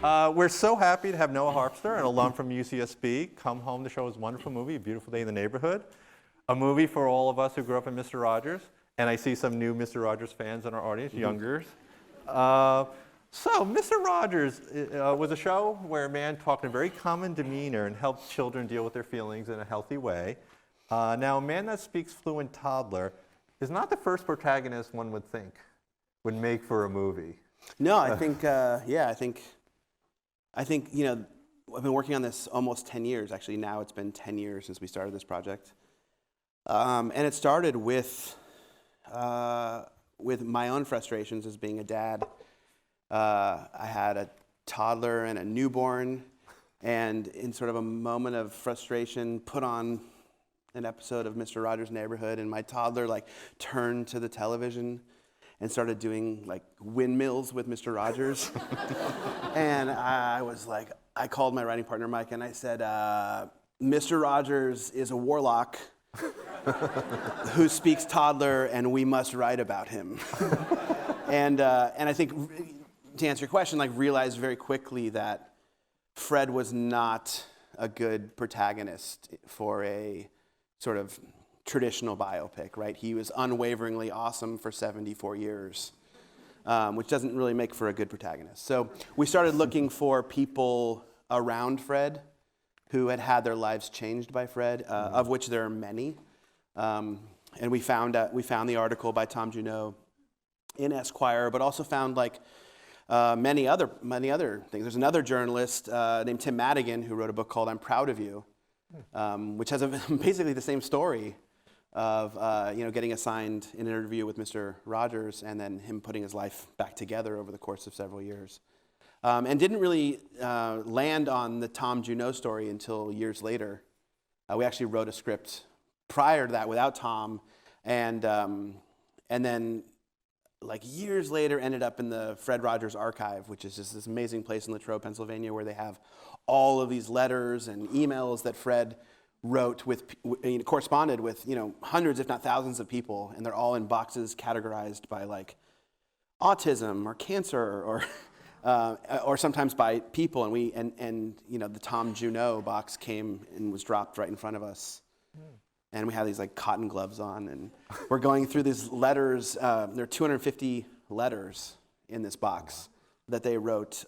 We're so happy to have Noah Harpster, an alum from UCSB, come home to show his wonderful movie, A Beautiful Day in the Neighborhood, a movie for all of us who grew up in Mr. Rogers. And I see some new Mr. Rogers fans in our audience, youngers. So Mr. Rogers was a show where a man talked in a very common demeanor and helped children deal with their feelings in a healthy way. Now, a man that speaks fluent toddler is not the first protagonist one would think would make for a movie. No, I think, I think, you know, I've been working on this almost 10 years. Actually, now it's been 10 years since we started this project. And it started with my own frustrations as being a dad. I had a toddler and a newborn, and in sort of a moment of frustration, put on an episode of Mr. Rogers' Neighborhood, and my toddler like turned to the television and started doing like windmills with Mr. Rogers. And I was like, I called my writing partner, Mike, and I said, Mr. Rogers is a warlock who speaks toddler, and we must write about him. And I think, to answer your question, like realized very quickly that Fred was not a good protagonist for a sort of traditional biopic, right? He was unwaveringly awesome for 74 years, which doesn't really make for a good protagonist. So we started looking for people around Fred who had had their lives changed by Fred, of which there are many. And we found the article by Tom Junot in Esquire, but also found like many other things. There's another journalist named Tim Madigan who wrote a book called I'm Proud of You, which has basically the same story of getting assigned an interview with Mr. Rogers and then him putting his life back together over the course of several years. And didn't really land on the Tom Junot story until years later. We actually wrote a script prior to that without Tom, and then like years later ended up in the Fred Rogers Archive, which is just this amazing place in Latrobe, Pennsylvania, where they have all of these letters and emails that Fred wrote corresponded with, hundreds, if not thousands of people, and they're all in boxes categorized by like autism or cancer or sometimes by people. And the Tom Junot box came and was dropped right in front of us. And we had these like cotton gloves on, and we're going through these letters. There are 250 letters in this box that they wrote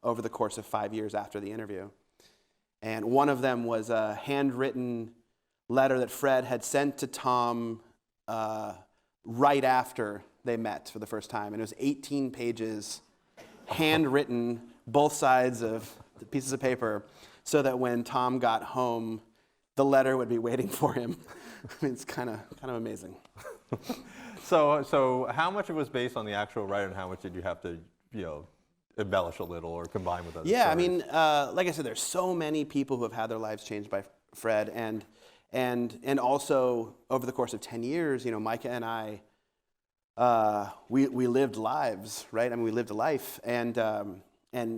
over the course of 5 years after the interview. And one of them was a handwritten letter that Fred had sent to Tom right after they met for the first time. And it was 18 pages, handwritten, both sides of the pieces of paper, so that when Tom got home, the letter would be waiting for him. I mean, it's kind of amazing. So how much of it was based on the actual writer, and how much did you have to, embellish a little or combine with other stories? I mean, like I said, there's so many people who have had their lives changed by Fred, and also over the course of 10 years, Micah and I, we lived lives, right? I mean, we lived a life, and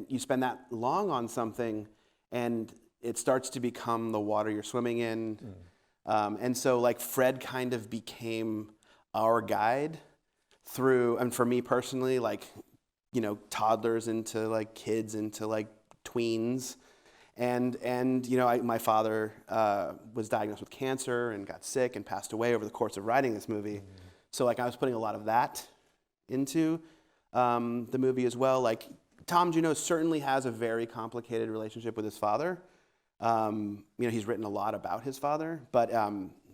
you spend that long on something, and it starts to become the water you're swimming in. And so like Fred kind of became our guide through, and for me personally, like, toddlers into like kids into like tweens. And my father was diagnosed with cancer and got sick and passed away over the course of writing this movie. So like I was putting a lot of that into the movie as well. Like Tom Junot certainly has a very complicated relationship with his father. He's written a lot about his father, but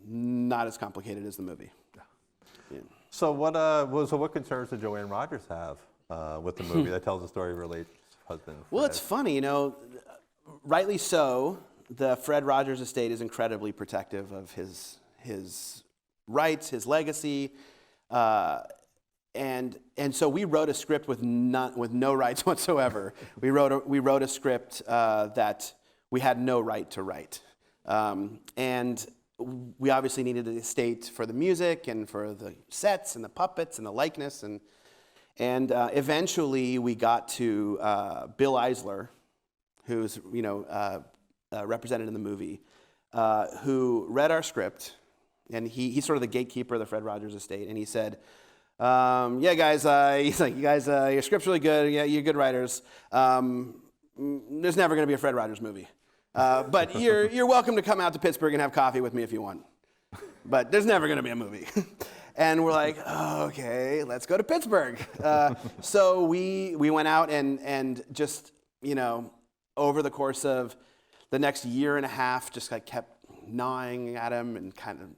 not as complicated as the movie. Yeah. So what concerns did Joanne Rogers have with the movie that tells the story of her husband? Well, it's funny, rightly so. The Fred Rogers estate is incredibly protective of his rights, his legacy, and so we wrote a script with no rights whatsoever. We wrote a script that we had no right to write. And we obviously needed the estate for the music and for the sets and the puppets and the likeness. And eventually we got to Bill Eisler, who's represented in the movie, who read our script. And he's sort of the gatekeeper of the Fred Rogers estate. And he said, yeah, guys, he's like, you guys, your script's really good. Yeah, you're good writers. there's never going to be a Fred Rogers movie. But you're welcome to come out to Pittsburgh and have coffee with me if you want. But there's never going to be a movie. And we're like, oh, okay, let's go to Pittsburgh. So we went out and just, over the course of the next year and a half, just like kept gnawing at him and kind of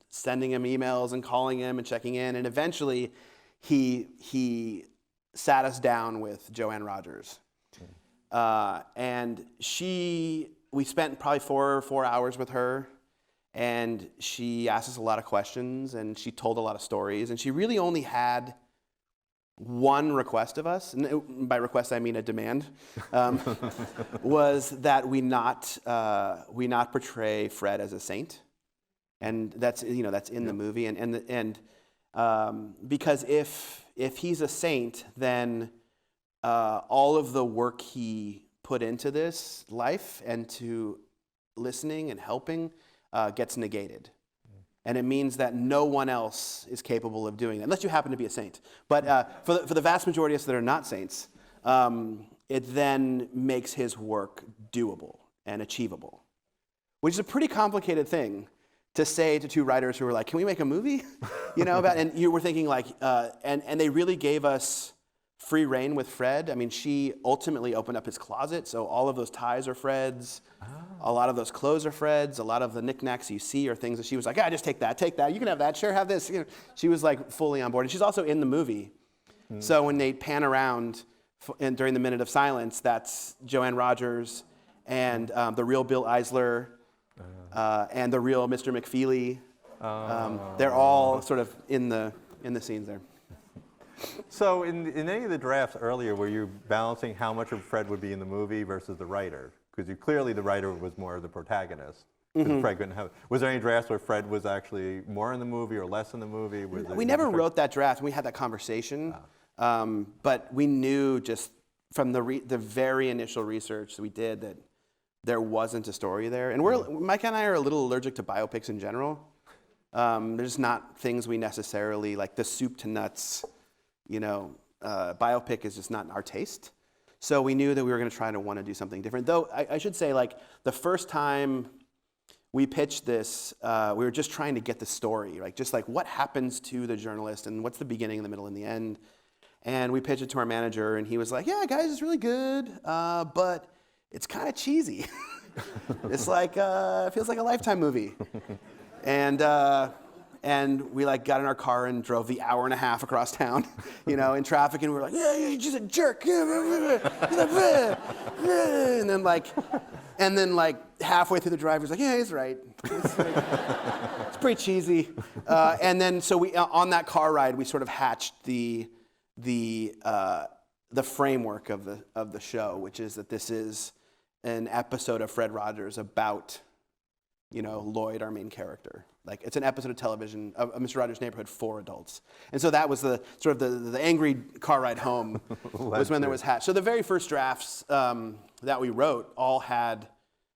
sending him emails and calling him and checking in. And eventually he sat us down with Joanne Rogers. And we spent probably 4 hours with her, and she asked us a lot of questions, and she told a lot of stories, and she really only had one request of us, and by request I mean a demand, was that we not portray Fred as a saint, and that's in the movie, and because if he's a saint, then all of the work he put into this life and to listening and helping gets negated. And it means that no one else is capable of doing that, unless you happen to be a saint. But for the vast majority of us that are not saints, it then makes his work doable and achievable, which is a pretty complicated thing to say to two writers who were like, can we make a movie? And you were thinking like, and they really gave us free reign with Fred. I mean, she ultimately opened up his closet, so all of those ties are Fred's. Oh. A lot of those clothes are Fred's. A lot of the knickknacks you see are things that she was like, just take that. You can have that. Sure, have this. She was like fully on board. And she's also in the movie. So when they pan around and during the minute of silence, that's Joanne Rogers and the real Bill Eisler and the real Mr. McFeely. They're all sort of in the scenes there. So in any of the drafts earlier, were you balancing how much of Fred would be in the movie versus the writer? Because clearly the writer was more of the protagonist. Mm-hmm. Fred couldn't have. Was there any drafts where Fred was actually more in the movie or less in the movie? We never wrote that draft. We had that conversation. But we knew just from the very initial research that we did that there wasn't a story there. And Mike and I are a little allergic to biopics in general. There's not things we necessarily, like the soup to nuts, biopic is just not our taste. So we knew that we were going to try to want to do something different. Though I should say, like, the first time we pitched this, we were just trying to get the story, like just like what happens to the journalist and what's the beginning, the middle, and the end. And we pitched it to our manager, and he was like, "Yeah, guys, it's really good, but it's kind of cheesy. It's like it feels like a Lifetime movie." And we got in our car and drove the hour and a half across town, in traffic, and we were like, "Yeah, you're just a jerk." And then halfway through the drive, he was like, "Yeah, he's right. It's pretty cheesy." And then so we on that car ride, we sort of hatched the framework of the show, which is that this is an episode of Fred Rogers about Lloyd, our main character. Like, it's an episode of television of Mr. Rogers' Neighborhood for adults. And so that was the sort of the angry car ride home was when there was hatched. So the very first drafts that we wrote all had,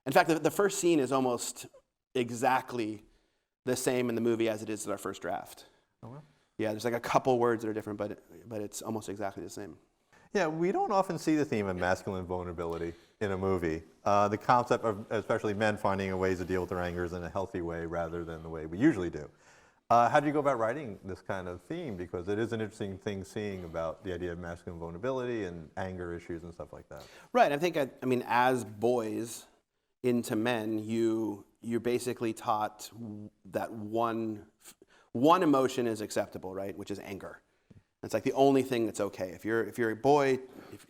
in fact, the first scene is almost exactly the same in the movie as it is in our first draft. Oh, wow. Yeah, there's a couple words that are different, but it's almost exactly the same. Yeah, we don't often see the theme of masculine vulnerability in a movie. The concept of especially men finding ways to deal with their angers in a healthy way rather than the way we usually do. How do you go about writing this kind of theme? Because it is an interesting thing seeing about the idea of masculine vulnerability and anger issues and stuff like that. Right. I think, as boys into men, you're basically taught that one emotion is acceptable, right? Which is anger. It's like the only thing that's okay. If you're a boy,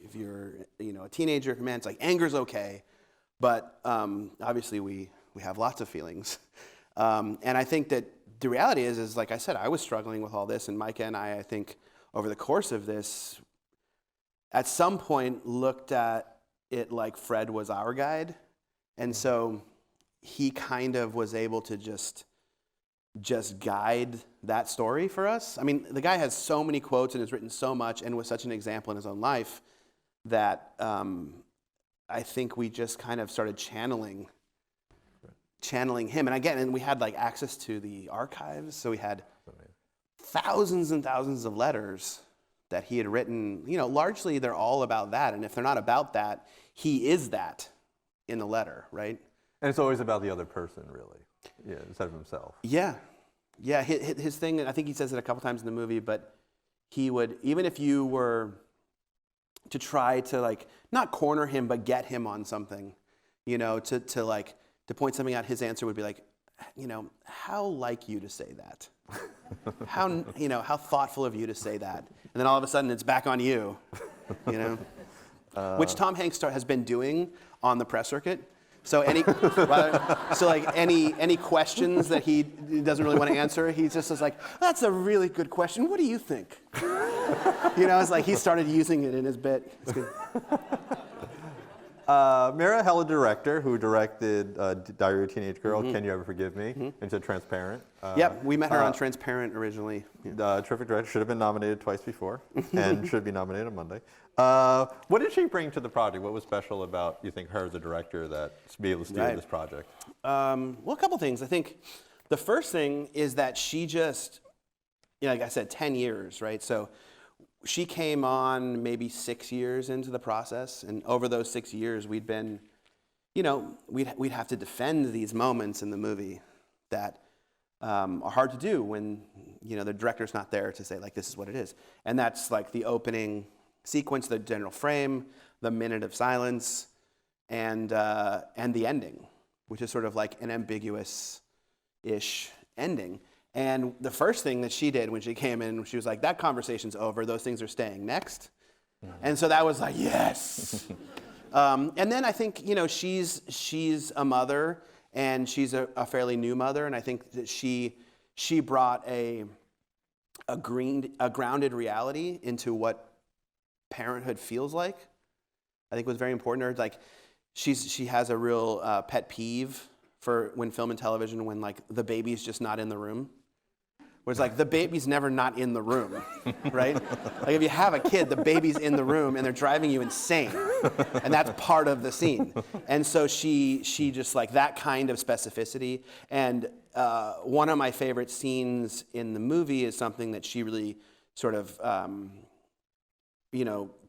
if you're a teenager, if you're a man, it's like anger's okay. But obviously we have lots of feelings. And I think that the reality is like I said, I was struggling with all this, and Micah and I think over the course of this, at some point looked at it like Fred was our guide. And so he kind of was able to just guide that story for us. I mean, the guy has so many quotes and has written so much and was such an example in his own life that I think we just kind of started channeling him. And we had access to the archives, so we had thousands and thousands of letters that he had written, largely they're all about that. And if they're not about that, he is that in the letter, right? And it's always about the other person, really, instead of himself. Yeah. Yeah, his thing, I think he says it a couple times in the movie, but he would, even if you were to try to not corner him, but get him on something, to point something out, his answer would be like, how like you to say that? How thoughtful of you to say that? And then all of a sudden it's back on you, which Tom Hanks has been doing on the press circuit. So any questions that he doesn't really want to answer, he just is like, that's a really good question. What do you think? It's like he started using it in his bit. It's good. Mira Hella, director, who directed Diary of a Teenage Girl, Can You Ever Forgive Me? Into Transparent. Yep, we met her on Transparent originally. Yeah. Terrific director, should have been nominated twice before, and should be nominated on Monday. What did she bring to the project? What was special about, you think, her as a director to be able to steer this project? Well, a couple things. I think the first thing is that she just, like I said, 10 years, right? So she came on maybe 6 years into the process, and over those 6 years, we'd been, we'd have to defend these moments in the movie that are hard to do when, the director's not there to say, this is what it is. And that's the opening sequence, the general frame, the minute of silence, and the ending, which is sort of an ambiguous-ish ending. And the first thing that she did when she came in, she was like, that conversation's over, those things are staying next. And so that was yes. And then I think, she's a mother, and she's a fairly new mother, and I think that she brought a grounded reality into what parenthood feels like. I think was very important to her. She has a real pet peeve for when film and television, when the baby's just not in the room. Whereas the baby's never not in the room, right? If you have a kid, the baby's in the room and they're driving you insane, and that's part of the scene. And so she just that kind of specificity. And one of my favorite scenes in the movie is something that she really sort of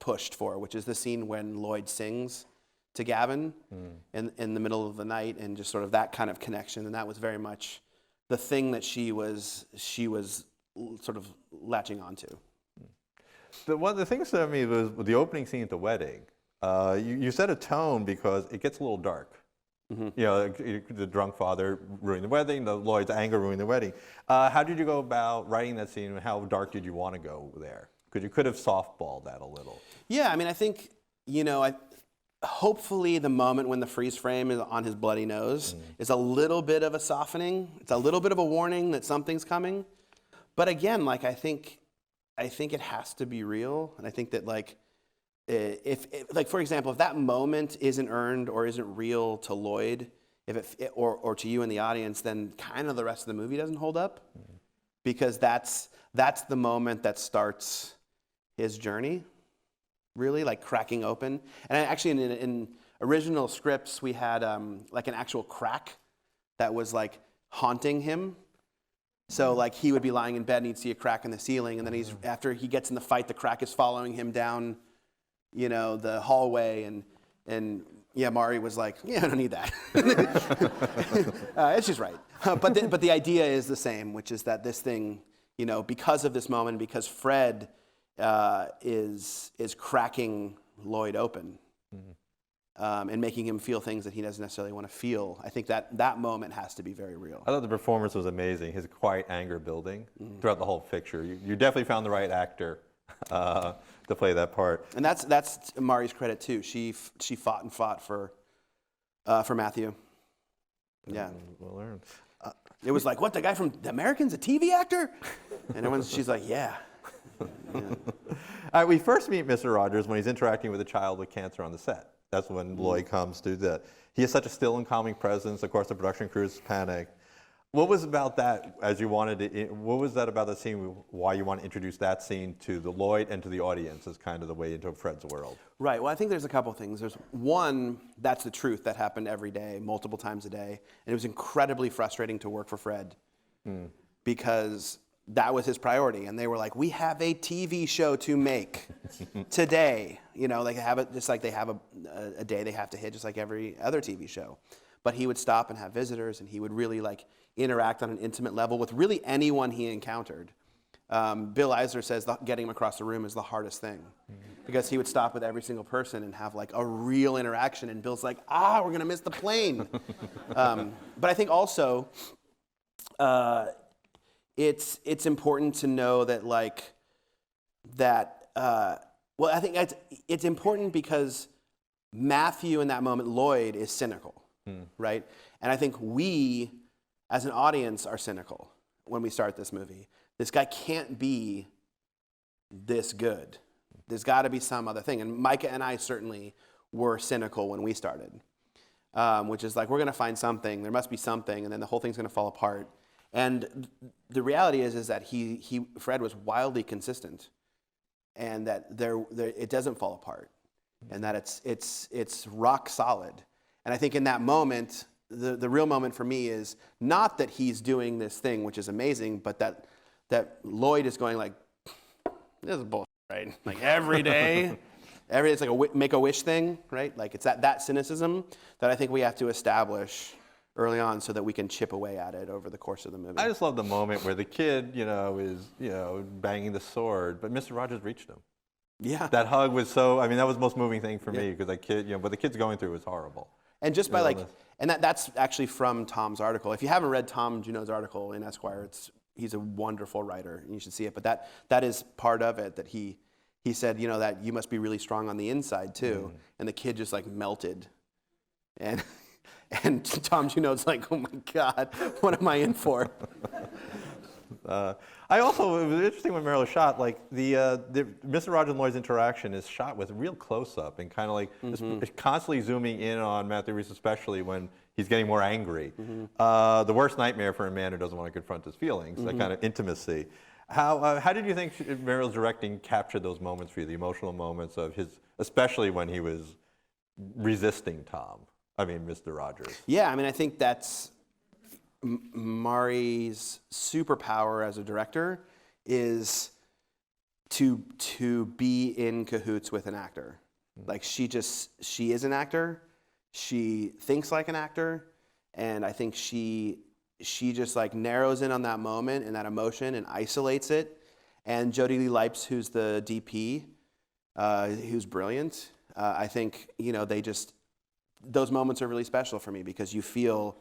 pushed for, which is the scene when Lloyd sings to Gavin in the middle of the night, and just sort of that kind of connection. And that was very much the thing that she was sort of latching onto. One of the things to me was the opening scene at the wedding. You set a tone because it gets a little dark. The drunk father ruining the wedding, the Lloyd's anger ruining the wedding. How did you go about writing that scene, and how dark did you want to go there? Because you could have softballed that a little. Yeah, I think, hopefully the moment when the freeze frame is on his bloody nose is a little bit of a softening. It's a little bit of a warning that something's coming. But again, I think it has to be real. And I think that if for example, if that moment isn't earned or isn't real to Lloyd, or to you in the audience, then kind of the rest of the movie doesn't hold up. Because that's the moment that starts his journey. Really, cracking open. And actually, in original scripts, we had an actual crack that was haunting him. So he would be lying in bed and he'd see a crack in the ceiling, and then after he gets in the fight, the crack is following him down, the hallway, and Mari was like, I don't need that. It's just right. But the idea is the same, which is that this thing, because of this moment, because Fred is cracking Lloyd open, and making him feel things that he doesn't necessarily want to feel. I think that moment has to be very real. I thought the performance was amazing. His quiet anger building throughout the whole picture. You definitely found the right actor to play that part. And that's Mari's credit too. She fought for Matthew. Yeah. Well learned. It was what, the guy from The Americans, a TV actor? And she's like, yeah. We first meet Mr. Rogers when he's interacting with a child with cancer on the set. That's when Lloyd comes to that. He has such a still and calming presence. Of course, the production crew is panicked. What was about that what was that about the scene, why you want to introduce that scene to the Lloyd and to the audience as kind of the way into Fred's world? Right, well, I think there's a couple things. There's one, that's the truth that happened every day, multiple times a day. And it was incredibly frustrating to work for Fred because that was his priority. And they were like, we have a TV show to make today. You know, like have it just like they have a day they have to hit, just like every other TV show. But he would stop and have visitors, and he would really like interact on an intimate level with really anyone he encountered. Bill Eisner says getting him across the room is the hardest thing, because he would stop with every single person and have like a real interaction. And Bill's like, we're gonna miss the plane. But I think also, it's important to know that well, I think it's important because Matthew in that moment, Lloyd, is cynical, right? And I think we, as an audience, are cynical when we start this movie. This guy can't be this good. There's got to be some other thing. And Micah and I certainly were cynical when we started, which is like, we're going to find something. There must be something, and then the whole thing's going to fall apart. And the reality is that Fred was wildly consistent, and that it doesn't fall apart, and that it's rock solid. And I think in that moment, the real moment for me is not that he's doing this thing, which is amazing, but that Lloyd is going like, this is bullshit, right? Like every day, it's like a Make-A-Wish thing, right? Like it's that cynicism that I think we have to establish early on so that we can chip away at it over the course of the movie. I just love the moment where the kid, is, banging the sword, but Mr. Rogers reached him. Yeah. That hug was that was the most moving thing for me, because that kid, what the kid's going through was horrible. And just by and that's actually from Tom's article. If you haven't read Tom Junot's article in Esquire, he's a wonderful writer, and you should see it. But that is part of it, that he said, that you must be really strong on the inside too. And the kid just like melted. And Tom Junot's like, oh my God, what am I in for? It was interesting when Meryl shot, like the Mr. Rogers and Lloyd's interaction is shot with real close-up and kind of like it's constantly zooming in on Matthew Rhys, especially when he's getting more angry. The worst nightmare for a man who doesn't want to confront his feelings, that kind of intimacy. How did you think Meryl's directing captured those moments for you, the emotional moments of especially when he was resisting Mr. Rogers? Yeah, I think that's Mari's superpower as a director, is to be in cahoots with an actor. Like she is an actor. She thinks like an actor, and I think she just like narrows in on that moment and that emotion and isolates it. And Jodie Lee Lipes, who's the DP, who's brilliant. I think those moments are really special for me, because you feel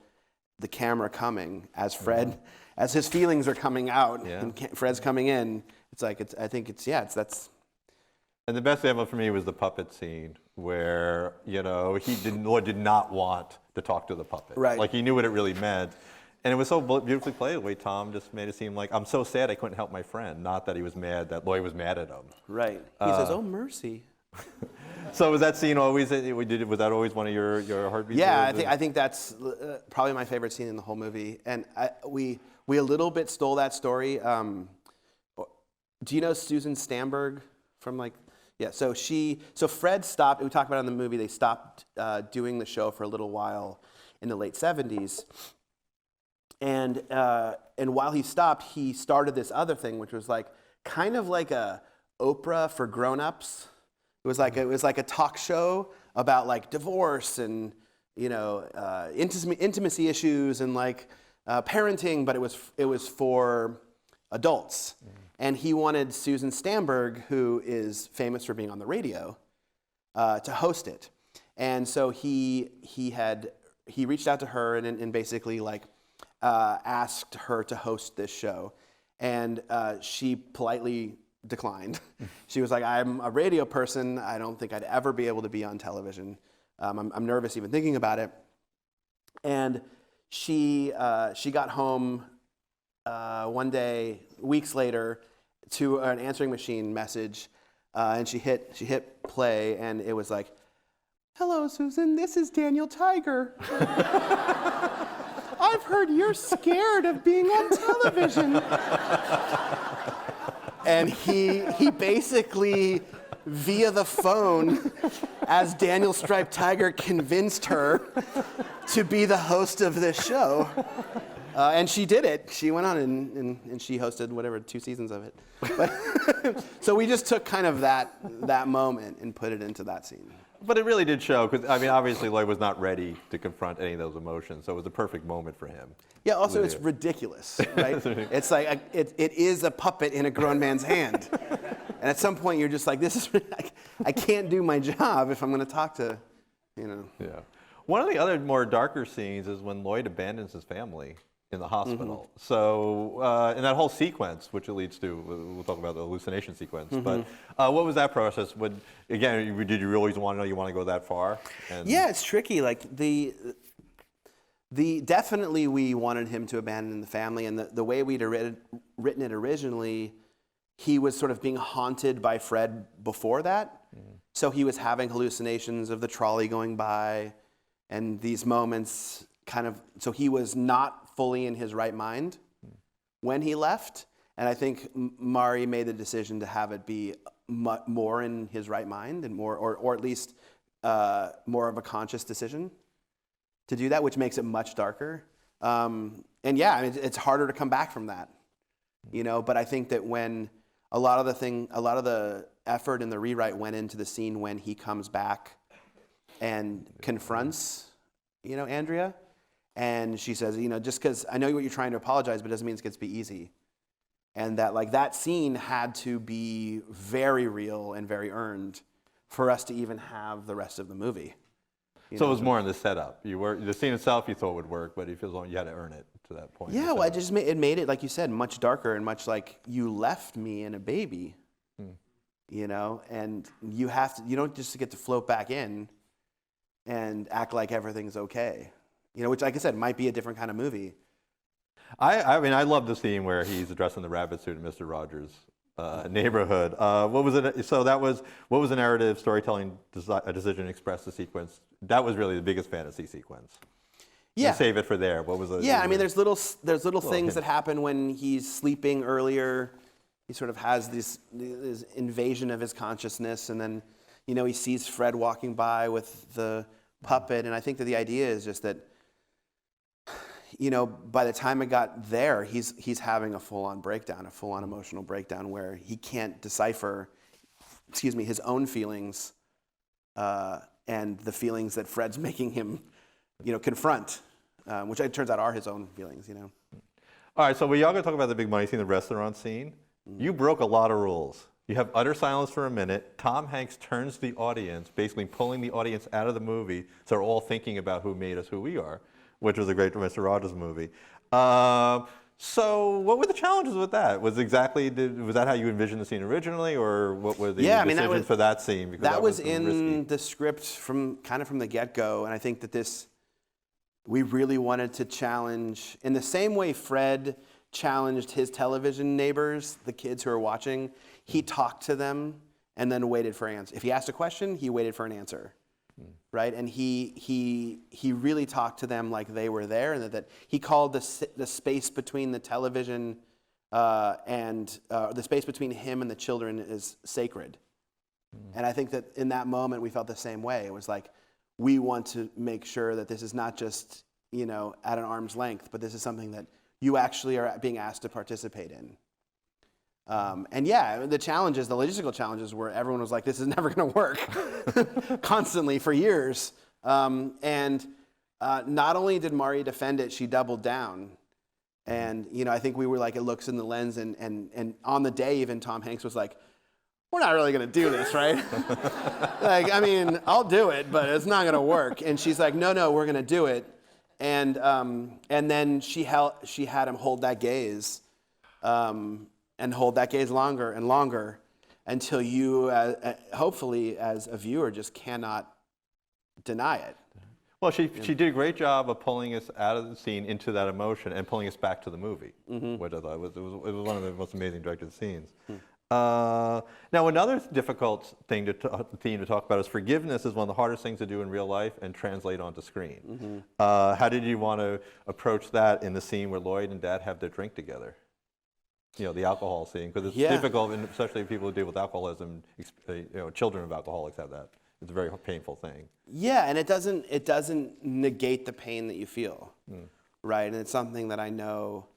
the camera coming as as his feelings are coming out, and Fred's coming in. It's like that's. And the best example for me was the puppet scene, where Lloyd did not want to talk to the puppet. Right. Like he knew what it really meant, and it was so beautifully played. The way Tom just made it seem like, I'm so sad I couldn't help my friend, not that he was mad that Lloyd was mad at him. Right. He says, "Oh mercy." So was that scene always? Was that always one of your heartbeats? Yeah, I think that's probably my favorite scene in the whole movie, and we a little bit stole that story. Do you know Susan Stamberg from Yeah. So Fred stopped. We talked about it in the movie. They stopped doing the show for a little while in the late '70s, and while he stopped, he started this other thing, which was kind of like a Oprah for grown-ups. It was like a talk show about divorce and intimacy issues and parenting, but it was for adults. And he wanted Susan Stamberg, who is famous for being on the radio, to host it. And so he reached out to her and basically asked her to host this show, and she politely declined. She was like, "I'm a radio person. I don't think I'd ever be able to be on television. I'm nervous even thinking about it." And she got home one day, weeks later, to an answering machine message, and she hit play, and it was like, "Hello, Susan. This is Daniel Tiger. I've heard you're scared of being on television." And he basically, via the phone, as Daniel Striped Tiger, convinced her to be the host of this show. And she did it. She went on and she hosted whatever 2 seasons of it. But so we just took kind of that moment and put it into that scene. But it really did show, because I mean, obviously Lloyd was not ready to confront any of those emotions, so it was a perfect moment for him. Yeah. Also, it's ridiculous, right? It's like it is a puppet in a grown man's hand, and at some point you're just like, this is I can't do my job if I'm going to talk to, you know. Yeah. One of the other more darker scenes is when Lloyd abandons his family in the hospital. So in that whole sequence, which it leads to, we'll talk about the hallucination sequence, but what was that process? Again, did you really want to go that far? Yeah, it's tricky. Like definitely we wanted him to abandon the family, and the way we'd written it originally, he was sort of being haunted by Fred before that. So he was having hallucinations of the trolley going by and these moments so he was not fully in his right mind when he left. And I think Mari made the decision to have it be more in his right mind and more, or at least more of a conscious decision to do that, which makes it much darker. And yeah, I mean, it's harder to come back from that, you know. But I think that when a lot of the effort in the rewrite went into the scene when he comes back and confronts, you know, Andrea, and she says, you know, just because I know what you're trying to apologize, but it doesn't mean it's going to be easy. And that scene had to be very real and very earned for us to even have the rest of the movie. So it was more in the setup. The scene itself you thought would work, but you had to earn it to that point. Yeah, well, it made it, like you said, much darker and much like you left me and a baby, you know, and you don't just get to float back in and act like everything's okay, you know, which, like I said, might be a different kind of movie. I mean, I love the scene where he's addressing the rabbit suit in Mr. Rogers' neighborhood. What was it? So what was the narrative storytelling decision to express the sequence? That was really the biggest fantasy sequence. Yeah. To save it for there. What was it? Yeah, I mean, there's little things that happen when he's sleeping earlier. He sort of has this invasion of his consciousness, and then, you know, he sees Fred walking by with the puppet, and I think that the idea is just that, you know, by the time it got there, he's having a full-on breakdown, a full-on emotional breakdown where he can't decipher, his own feelings and the feelings that Fred's making him, you know, confront, which it turns out are his own feelings, you know. All right, so we all going to talk about the big money scene, the restaurant scene. You broke a lot of rules. You have utter silence for a minute. Tom Hanks turns the audience, basically pulling the audience out of the movie, so they're all thinking about who made us who we are, which was a great Mr. Rogers movie. So what were the challenges with that? Was that how you envisioned the scene originally, or what were the decisions for that scene? Because that was in risky. the script from the get-go, and I think that we really wanted to challenge, in the same way Fred challenged his television neighbors, the kids who were watching. He talked to them and then waited for answers. If he asked a question, he waited for an answer. Right, and he really talked to them like they were there, and that he called the space between the television and the space between him and the children is sacred. And I think that in that moment we felt the same way. It was like, we want to make sure that this is not just, you know, at an arm's length, but this is something that you actually are being asked to participate in. And yeah, the logistical challenges were everyone was like, this is never going to work constantly for years. And not only did Mari defend it, she doubled down. And, you know, I think we were like, it looks in the lens, and on the day even Tom Hanks was like, we're not really going to do this, right? Like, I mean, I'll do it, but it's not going to work. And she's like, no, we're going to do it. And then she had him hold that gaze. And hold that gaze longer and longer until you, hopefully, as a viewer, just cannot deny it. Well, she did a great job of pulling us out of the scene into that emotion and pulling us back to the movie, which I thought was one of the most amazing directed scenes. Now, another difficult theme to talk about is forgiveness is one of the hardest things to do in real life and translate onto screen. How did you want to approach that in the scene where Lloyd and Dad have their drink together? You know, the alcohol scene, because it's difficult, and especially people who deal with alcoholism. You know, children of alcoholics have that. It's a very painful thing. Yeah, and it doesn't negate the pain that you feel, right? And it's something that I know,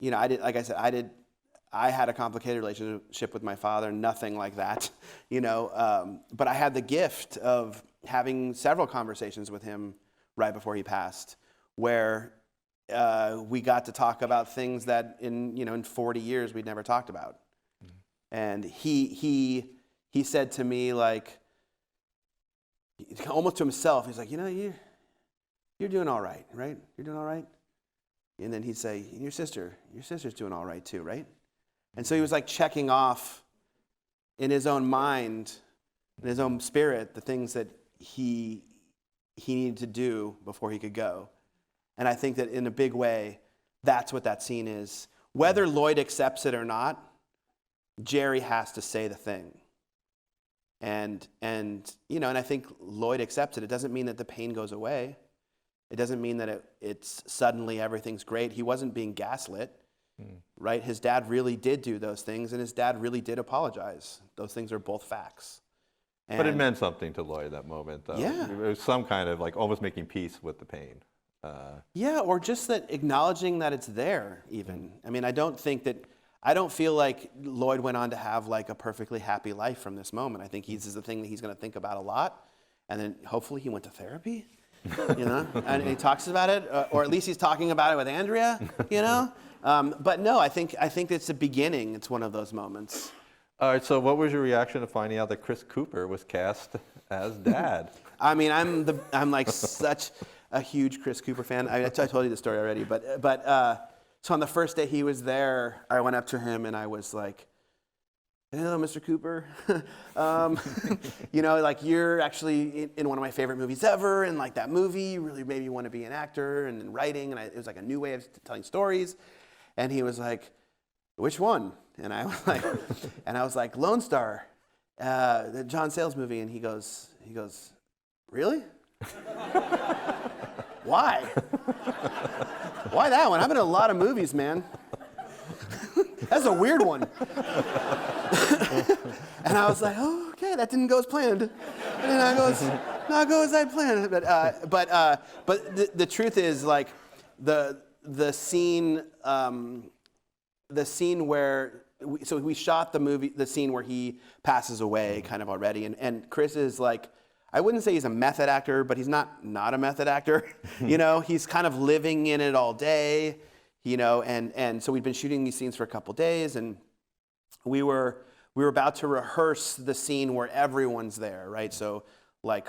I had a complicated relationship with my father, nothing like that, but I had the gift of having several conversations with him right before he passed, where we got to talk about things that in 40 years we'd never talked about. And he said to me, like, almost to himself, he's like, you're doing all right, right? You're doing all right? And then he'd say, your sister's doing all right too, right? And so he was like checking off in his own mind, in his own spirit, the things that he needed to do before he could go. And I think that in a big way, that's what that scene is. Whether Lloyd accepts it or not, Jerry has to say the thing. And I think Lloyd accepts it. It doesn't mean that the pain goes away. It doesn't mean that it's suddenly everything's great. He wasn't being gaslit, right? His dad really did do those things, and his dad really did apologize. Those things are both facts. But it meant something to Lloyd that moment, though. Yeah. It was some kind of like almost making peace with the pain. Yeah, or just that acknowledging that it's there, even. I mean, I don't feel like Lloyd went on to have like a perfectly happy life from this moment. I think this is the thing that he's going to think about a lot. And then hopefully he went to therapy, and he talks about it, or at least he's talking about it with Andrea, But no, I think it's the beginning. It's one of those moments. All right, so what was your reaction to finding out that Chris Cooper was cast as Dad? I mean, I'm like such a huge Chris Cooper fan. I told you the story already, but so on the first day he was there, I went up to him and I was like, "Hello, Mr. Cooper. Like you're actually in one of my favorite movies ever, and like that movie really made me want to be an actor and in writing, and it was like a new way of telling stories." And he was like, "Which one?" And I was like, "Lone Star, the John Sayles movie." And he goes, "Really? Why? Why that one? I've been in a lot of movies, man. That's a weird one." And I was like, "Oh, okay, that didn't go as planned." And then I goes, "Not go as I planned." But the truth is, like, the scene where we shot the scene where he passes away kind of already, and Chris is like, I wouldn't say he's a method actor, but he's not a method actor. He's kind of living in it all day, and so we'd been shooting these scenes for a couple days, and we were about to rehearse the scene where everyone's there, right? So like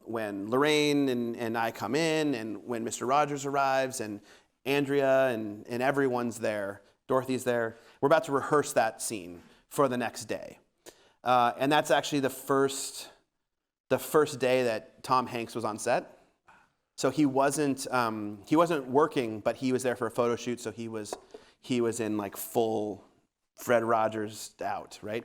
when Lorraine and I come in, and when Mr. Rogers arrives, and Andrea and everyone's there, Dorothy's there, we're about to rehearse that scene for the next day. And that's actually the first day that Tom Hanks was on set. So he wasn't working, but he was there for a photo shoot. So he was in like full Fred Rogers out, right?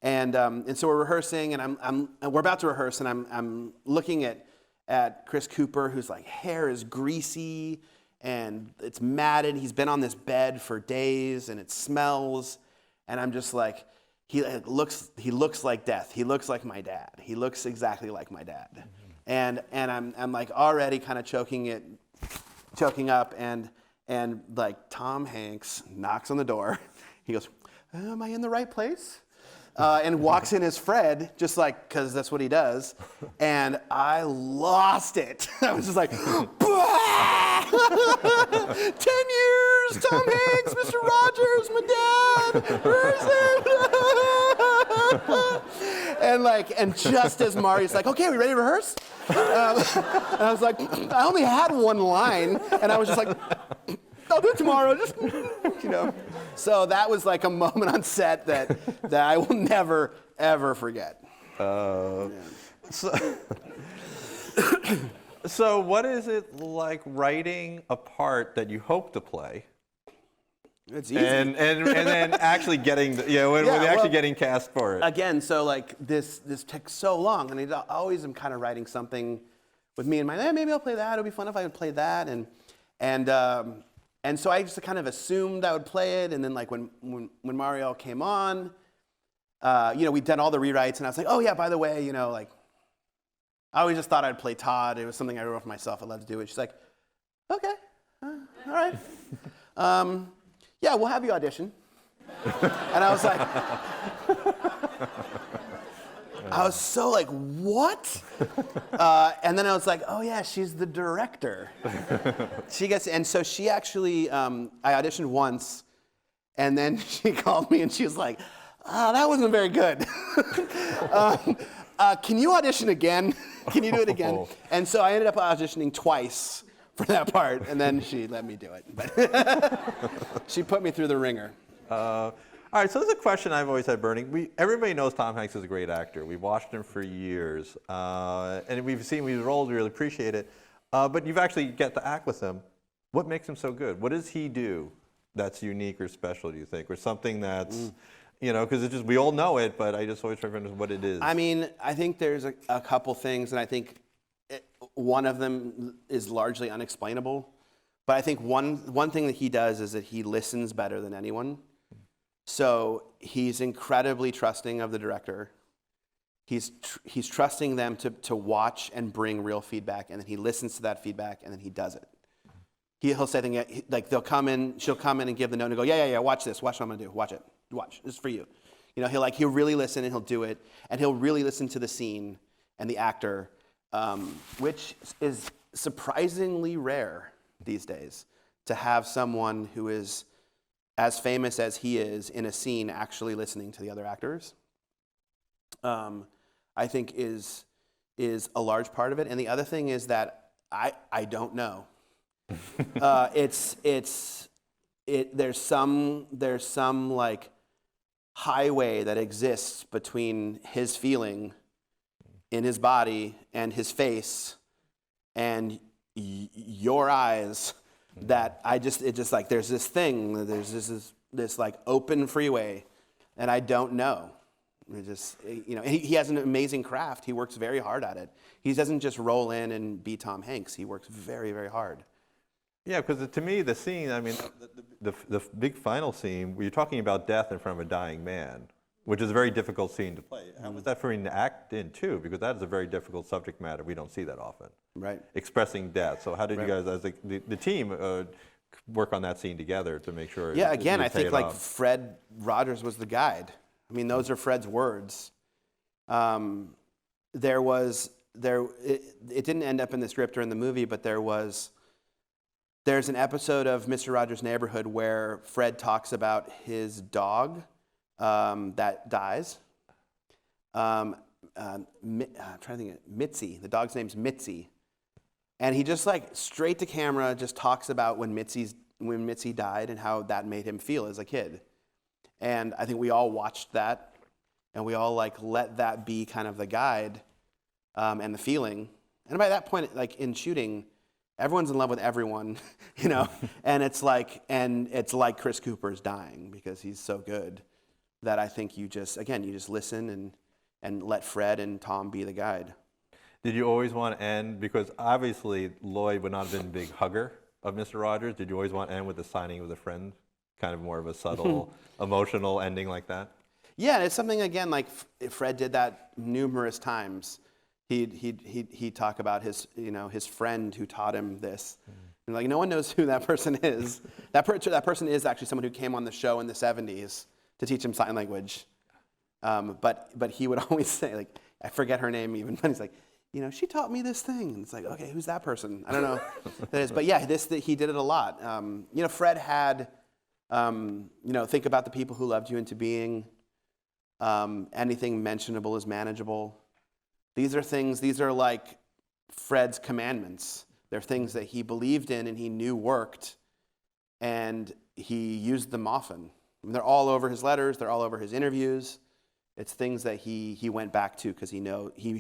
And so we're rehearsing, and we're about to rehearse, and I'm looking at Chris Cooper, whose like hair is greasy and it's matted. He's been on this bed for days, and it smells. And I'm just like, he looks like death. He looks like my dad. He looks exactly like my dad. Mm-hmm. And I'm like already kind of choking up, and like Tom Hanks knocks on the door. He goes, "Am I in the right place?" And walks in as Fred, just like, because that's what he does. And I lost it. I was just like, 10 years, Tom Hanks, Mr. Rogers, my dad, where is it? And just as Marty's like, "Okay, we ready to rehearse?" And I was like, I only had one line, and I was just like, "I'll do it tomorrow," just, So that was like a moment on set that I will never, ever forget. So what is it like writing a part that you hope to play? It's easy. And then actually getting, getting cast for it. Again, so like this takes so long, and I always am kind of writing something with me in mind. Maybe I'll play that. It'll be fun if I would play that, and so I just kind of assumed I would play it, and then like when Mario came on, we'd done all the rewrites, and I was like, "Oh yeah, by the way, like I always just thought I'd play Todd. It was something I wrote for myself. I'd love to do it." She's like, "Okay, all right. Yeah, we'll have you audition. And I was like, I was so like, what? And then I was like, oh yeah, she's the director. And so she actually, I auditioned once, and then she called me and she was like, that wasn't very good. Can you audition again? Can you do it again? And so I ended up auditioning twice for that part, and then she let me do it. But she put me through the ringer. All right, so there's a question I've always had burning. Everybody knows Tom Hanks is a great actor. We've watched him for years, and we've seen his roles, we really appreciate it. But you've actually get to act with him. What makes him so good? What does he do that's unique or special, do you think? Or something that's, because it's just, we all know it, but I just always try to understand what it is. I mean, I think there's a couple things, and I think one of them is largely unexplainable. But I think one thing that he does is that he listens better than anyone. So he's incredibly trusting of the director. He's trusting them to watch and bring real feedback, and then he listens to that feedback, and then he does it. He'll say things like she'll come in and give the note and go, yeah, watch this, watch what I'm gonna do, watch it, watch, this is for you. He'll really listen and he'll do it, and he'll really listen to the scene and the actor, which is surprisingly rare these days, to have someone who is as famous as he is in a scene actually listening to the other actors. I think is a large part of it. And the other thing is that I don't know. There's some like highway that exists between his feeling in his body and his face and your eyes, that it's just like there's this thing, there's this like open freeway, and I don't know. It just, he has an amazing craft. He works very hard at it. He doesn't just roll in and be Tom Hanks. He works very, very hard. Yeah, because to me, the scene, I mean, the big final scene, where you're talking about death in front of a dying man, which is a very difficult scene to play. How was that for him to act in, too? Because that is a very difficult subject matter. We don't see that often. Right. Expressing death. So how did you guys, as the team, work on that scene together to make sure? Yeah, again, I think like Fred Rogers was the guide. I mean, those are Fred's words. It didn't end up in the script or in the movie, but there's an episode of Mr. Rogers' Neighborhood where Fred talks about his dog that dies. I'm trying to think of Mitzi. The dog's name's Mitzi. And he just like straight to camera just talks about when Mitzi died and how that made him feel as a kid. And I think we all watched that, and we all like let that be kind of the guide and the feeling. And by that point, like in shooting, everyone's in love with everyone, and it's like Chris Cooper's dying because he's so good that I think you just listen and let Fred and Tom be the guide. Did you always want to end, because obviously Lloyd would not have been a big hugger of Mr. Rogers, did you always want to end with a signing with a friend? Kind of more of a subtle, emotional ending like that? Yeah, it's something, again, like Fred did that numerous times. He'd talk about his friend who taught him this. And like, no one knows who that person is. That person is actually someone who came on the show in the 70s to teach him sign language. But he would always say, like, I forget her name even, but he's like, she taught me this thing. And it's like, okay, who's that person? I don't know who that is. But yeah, he did it a lot. Fred had, think about the people who loved you into being. Anything mentionable is manageable. These are like Fred's commandments. They're things that he believed in and he knew worked, and he used them often. I mean, they're all over his letters. They're all over his interviews. It's things that he went back to because he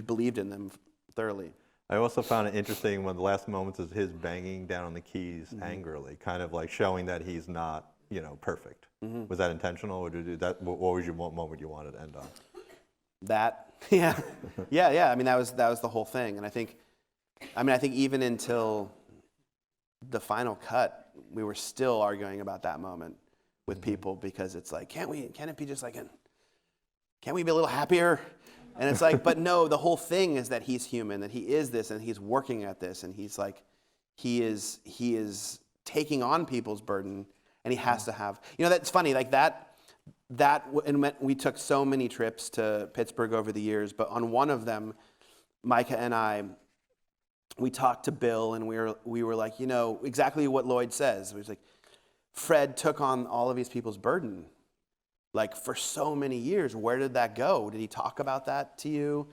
believed in them thoroughly. I also found it interesting when the last moments is his banging down on the keys angrily, kind of like showing that he's not, perfect. Was that intentional, or what was your moment you wanted to end on? That, yeah. I mean, that was the whole thing, and I think even until the final cut, we were still arguing about that moment with people, because it's like, can't it be just like can't we be a little happier? And it's like, but no, the whole thing is that he's human, that he is this, and he's working at this, and he's like, he is taking on people's burden, and he has to have, that's funny, like and we took so many trips to Pittsburgh over the years, but on one of them, Micah and I, we talked to Bill, and we were like, exactly what Lloyd says. It was like, Fred took on all of these people's burden, like for so many years. Where did that go? Did he talk about that to you?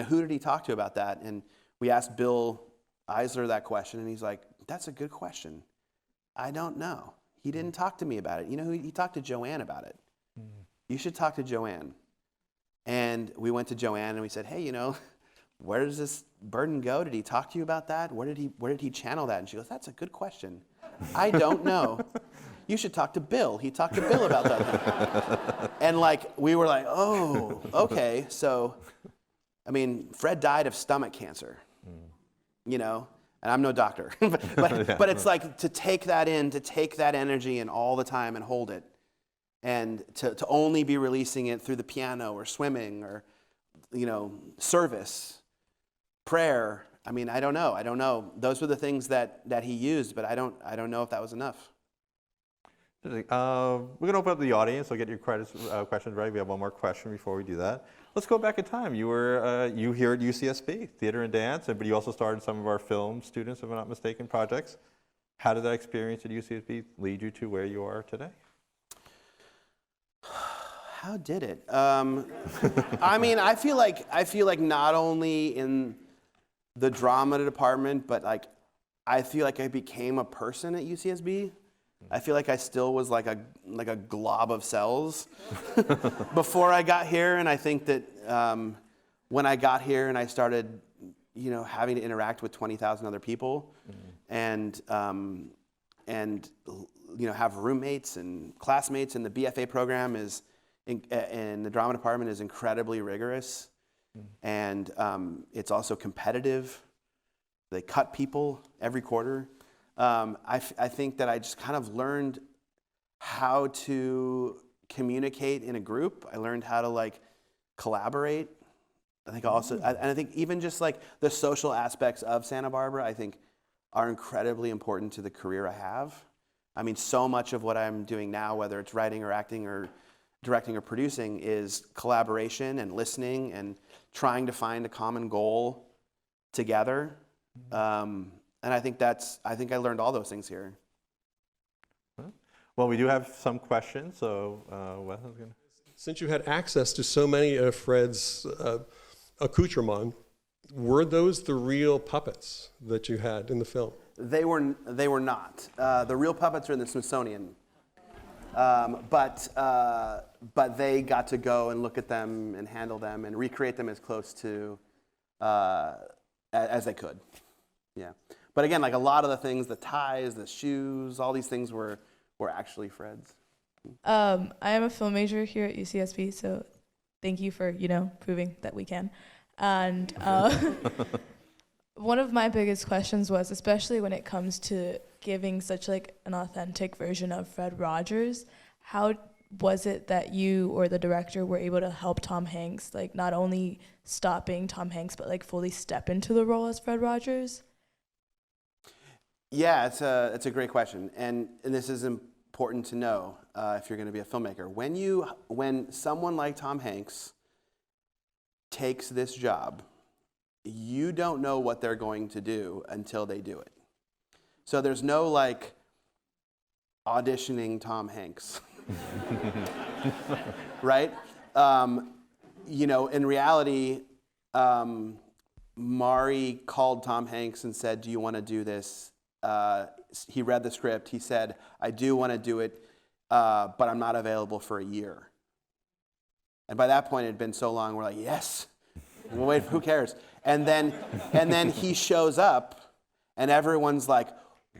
Who did he talk to about that? And we asked Bill Eisler that question, and he's like, that's a good question. I don't know. He didn't talk to me about it. He talked to Joanne about it. You should talk to Joanne. And we went to Joanne and we said, hey, where does this burden go? Did he talk to you about that? Where did he channel that? And she goes, that's a good question. I don't know. You should talk to Bill. He talked to Bill about that. And we were like, oh, okay. So, Fred died of stomach cancer, and I'm no doctor, but it's like to take that in, to take that energy in all the time and hold it, and to only be releasing it through the piano or swimming or, service, prayer. I don't know. Those were the things that he used, but I don't know if that was enough. We're going to open up the audience. I'll get your questions ready. We have one more question before we do that. Let's go back in time. You were you here at UCSB, theater and dance, but you also started some of our film students, if I'm not mistaken, projects. How did that experience at UCSB lead you to where you are today? How did it? I feel like not only in the drama department, but I feel like I became a person at UCSB. I feel like I still was like a glob of cells before I got here, and I think that when I got here and I started, having to interact with 20,000 other people, and have roommates and classmates, and the BFA program in the drama department is incredibly rigorous, and it's also competitive. They cut people every quarter. I think that I just kind of learned how to communicate in a group. I learned how to collaborate. I think also, and I think even just the social aspects of Santa Barbara, I think are incredibly important to the career I have. So much of what I'm doing now, whether it's writing or acting or directing or producing, is collaboration and listening and trying to find a common goal together. And I think I learned all those things here. Well, we do have some questions, so Wes is going to. Since you had access to so many of Fred's accoutrements, were those the real puppets that you had in the film? They were not. The real puppets are in the Smithsonian, but they got to go and look at them and handle them and recreate them as close to as they could. Yeah. But again, a lot of the things, the ties, the shoes, all these things were actually Fred's. I am a film major here at UCSB, so thank you for, proving that we can. And one of my biggest questions was, especially when it comes to giving such an authentic version of Fred Rogers, how was it that you or the director were able to help Tom Hanks, not only stop being Tom Hanks, but fully step into the role as Fred Rogers? Yeah, it's a great question, and this is important to know if you're going to be a filmmaker. When someone like Tom Hanks takes this job, you don't know what they're going to do until they do it. So there's no auditioning Tom Hanks, right? In reality, Mari called Tom Hanks and said, "Do you want to do this?" He read the script. He said, "I do want to do it, but I'm not available for a year." And by that point, it had been so long, we're like, yes. Well, wait, who cares? And then he shows up, and everyone's like,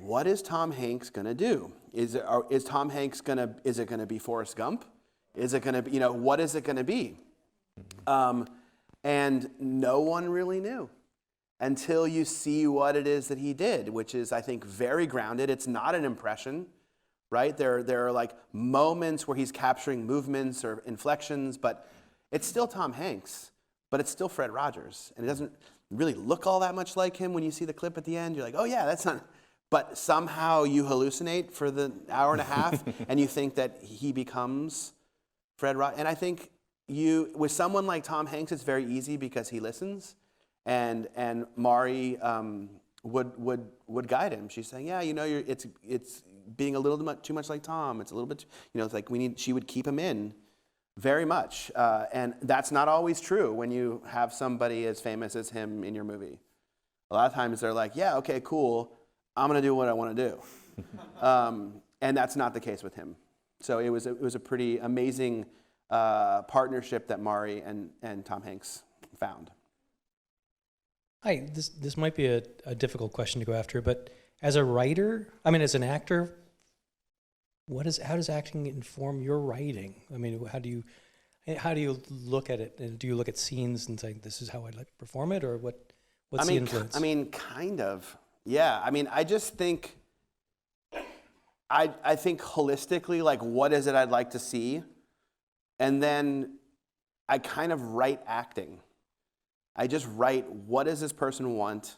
what is Tom Hanks going to do? Is it going to be Forrest Gump? Is it going to be, what is it going to be? And no one really knew until you see what it is that he did, which is, I think, very grounded. It's not an impression, right? There are moments where he's capturing movements or inflections, but it's still Tom Hanks, but it's still Fred Rogers. And it doesn't really look all that much like him when you see the clip at the end. You're like, oh yeah, that's not, but somehow you hallucinate for the hour and a half and you think that he becomes Fred Rogers. And I think with someone like Tom Hanks, it's very easy because he listens, and Mari would guide him. She's saying, yeah, it's being a little too much like Tom. It's a little bit, it's like she would keep him in very much. And that's not always true when you have somebody as famous as him in your movie. A lot of times they're like, yeah, okay, cool. I'm going to do what I want to do. And that's not the case with him. So it was a pretty amazing partnership that Mari and Tom Hanks found. Hi, this might be a difficult question to go after, but as a writer, as an actor, how does acting inform your writing? How do you look at it? And do you look at scenes and say, this is how I'd like to perform it, or what's the influence? Kind of. Yeah. I just think, I think holistically, like, what is it I'd like to see? And then I kind of write acting. I just write, what does this person want?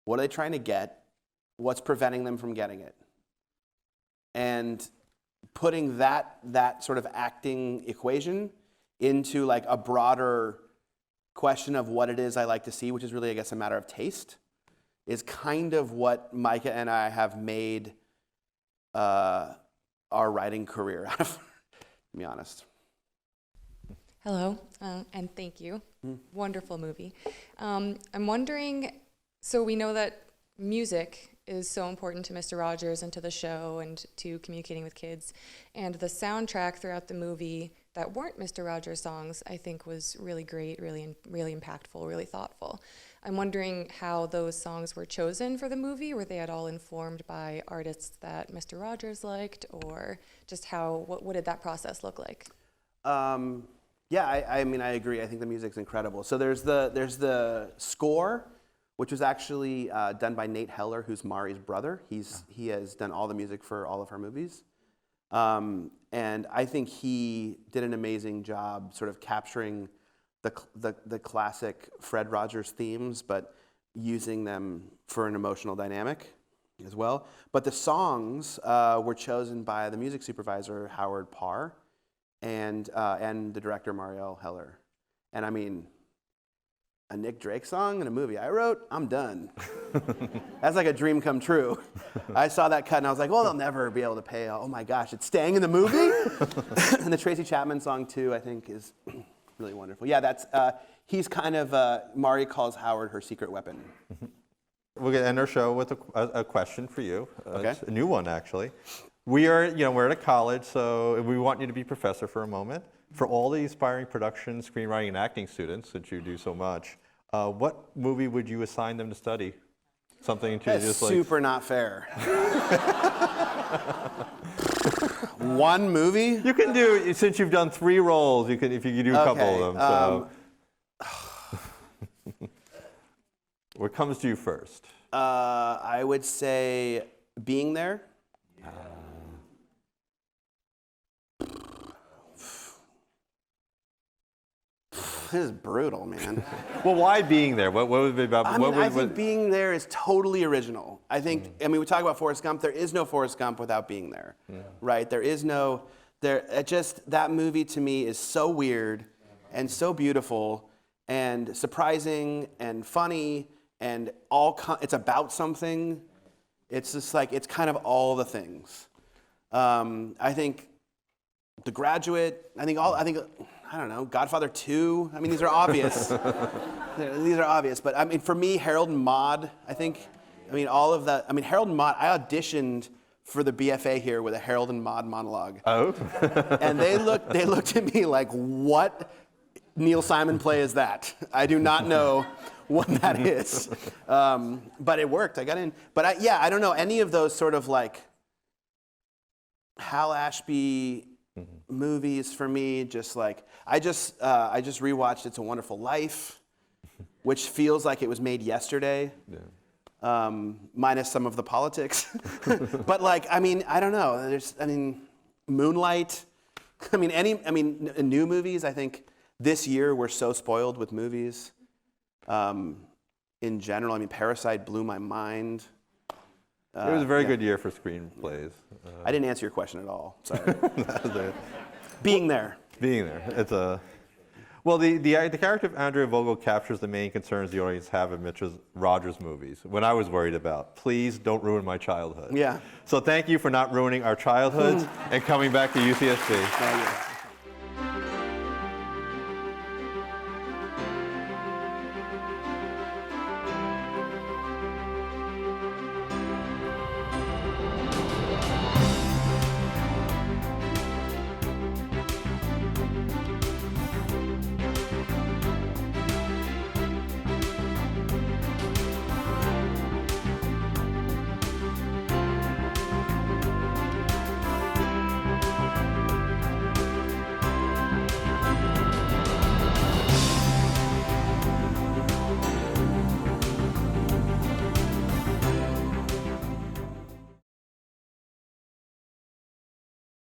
What are they trying to get? What's preventing them from getting it? And putting that sort of acting equation into like a broader question of what it is I like to see, which is really, I guess, a matter of taste, is kind of what Micah and I have made our writing career out of, to be honest. Hello, and thank you. Wonderful movie. I'm wondering, so we know that music is so important to Mr. Rogers and to the show and to communicating with kids. And the soundtrack throughout the movie that weren't Mr. Rogers songs, I think was really great, really impactful, really thoughtful. I'm wondering how those songs were chosen for the movie. Were they at all informed by artists that Mr. Rogers liked, or just what did that process look like? Yeah, I agree. I think the music's incredible. So there's the score, which was actually done by Nate Heller, who's Mari's brother. He has done all the music for all of her movies. And I think he did an amazing job sort of capturing the classic Fred Rogers themes, but using them for an emotional dynamic as well. But the songs were chosen by the music supervisor, Howard Parr, and the director, Marielle Heller. And a Nick Drake song in a movie I wrote, I'm done. That's like a dream come true. I saw that cut and I was like, well, they'll never be able to pay. Oh my gosh, it's staying in the movie? And the Tracy Chapman song too, I think, is really wonderful. Yeah, he's kind of, Mari calls Howard her secret weapon. We're going to end our show with a question for you. Okay. It's a new one, actually. We're at a college, so we want you to be professor for a moment. For all the aspiring production, screenwriting, and acting students, since you do so much, what movie would you assign them to study? Something to That's just super not fair. One movie? You can do, since you've done 3 roles, if you could do a couple of them. So. What comes to you first? I would say Being There. This is brutal, man. Well, why Being There? What would it be about? I think Being There is totally original. I think, we talk about Forrest Gump. There is no Forrest Gump without Being There, right? There is no, that movie to me is so weird and so beautiful and surprising and funny and it's about something. It's just like, it's kind of all the things. I think The Graduate, I don't know, Godfather 2. These are obvious. These are obvious. But for me, Harold and Maude, all of that. Harold and Maude, I auditioned for the BFA here with a Harold and Maude monologue. Oh. And they looked at me like, what Neil Simon play is that? I do not know what that is. But it worked. I got in. But I don't know, any of those sort of like Hal Ashby movies for me, just like I just rewatched It's a Wonderful Life, which feels like it was made yesterday, minus some of the politics. But I don't know. Moonlight. New movies. I think this year we're so spoiled with movies. In general, Parasite blew my mind. It was a very yeah. good year for screenplays. I didn't answer your question at all. Sorry. That was it. Being there. Being there. It's a well, the character of Andrea Vogel captures the main concerns the audience have in Mr. Rogers movies. When I was worried about, please don't ruin my childhood. Yeah. So thank you for not ruining our childhoods and coming back to UCSB. Thank you.